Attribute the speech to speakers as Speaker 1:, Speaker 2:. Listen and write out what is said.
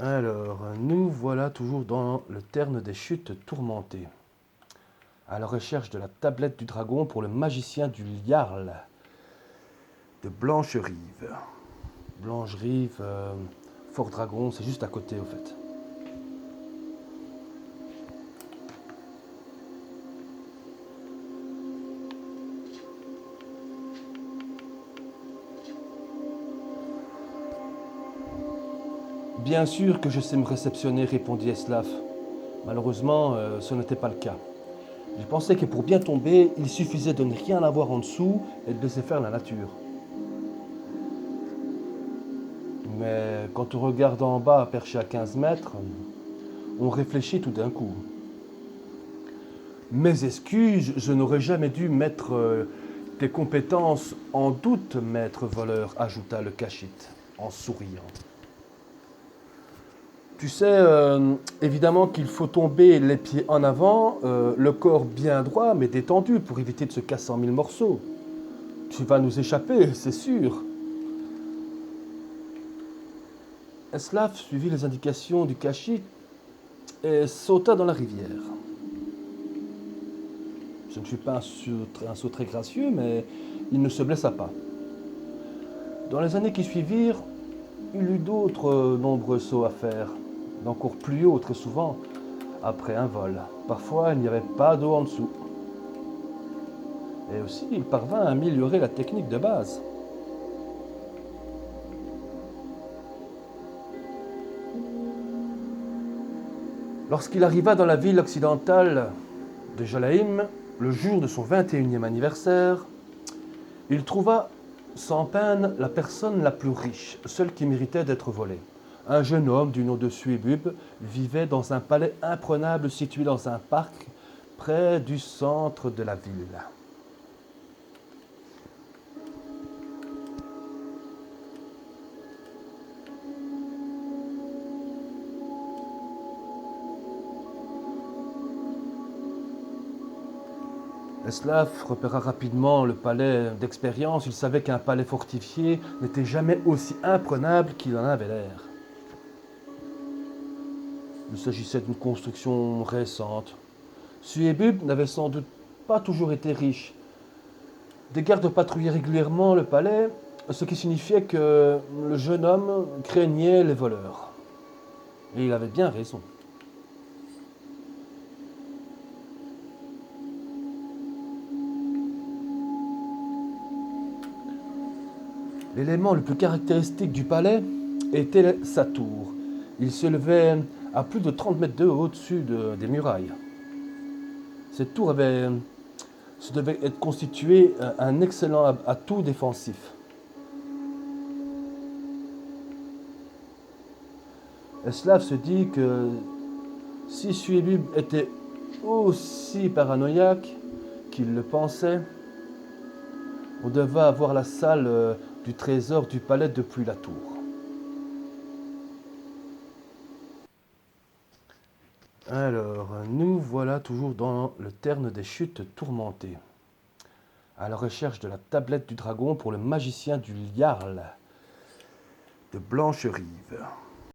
Speaker 1: Alors, nous voilà toujours dans le Terne des chutes tourmentées, à la recherche de la tablette du dragon pour le magicien du Jarl de Blancherive. Blancherive, Fort Dragon, c'est juste à côté au fait. Bien sûr que je sais me réceptionner, répondit Eslaf. Malheureusement, ce n'était pas le cas. Je pensais que pour bien tomber, il suffisait de ne rien avoir en dessous et de laisser faire la nature. Mais quand on regarde en bas, perché à 15 mètres, on réfléchit tout d'un coup. Mes excuses, je n'aurais jamais dû mettre tes compétences en doute, maître voleur, ajouta le cachit, en souriant. Tu sais, évidemment qu'il faut tomber les pieds en avant, le corps bien droit mais détendu pour éviter de se casser en mille morceaux. Tu vas nous échapper, c'est sûr. Eslaf suivit les indications du cachit et sauta dans la rivière. Ce ne fut pas un saut très gracieux, mais il ne se blessa pas. Dans les années qui suivirent, il eut d'autres nombreux sauts à faire, d'encore plus haut très souvent, après un vol. Parfois, il n'y avait pas d'eau en dessous. Et aussi, il parvint à améliorer la technique de base. Lorsqu'il arriva dans la ville occidentale de Jalaim, le jour de son 21e anniversaire, il trouva sans peine la personne la plus riche, celle qui méritait d'être volée. Un jeune homme du nom de Suébub vivait dans un palais imprenable situé dans un parc près du centre de la ville. Eslaf repéra rapidement le palais d'expérience. Il savait qu'un palais fortifié n'était jamais aussi imprenable qu'il en avait l'air. Il s'agissait d'une construction récente. Suébub n'avait sans doute pas toujours été riche. Des gardes patrouillaient régulièrement le palais, ce qui signifiait que le jeune homme craignait les voleurs. Et il avait bien raison. L'élément le plus caractéristique du palais était sa tour. Il s'élevait à plus de 30 mètres de haut au-dessus des murailles. Cette tour se devait être constituée un excellent atout défensif. Eslav se dit que si Suébub était aussi paranoïaque qu'il le pensait, on devait avoir la salle du trésor du palais depuis la tour. Alors, nous voilà toujours dans le Terne des chutes tourmentées, à la recherche de la tablette du dragon pour le magicien du Jarl de Blancherive.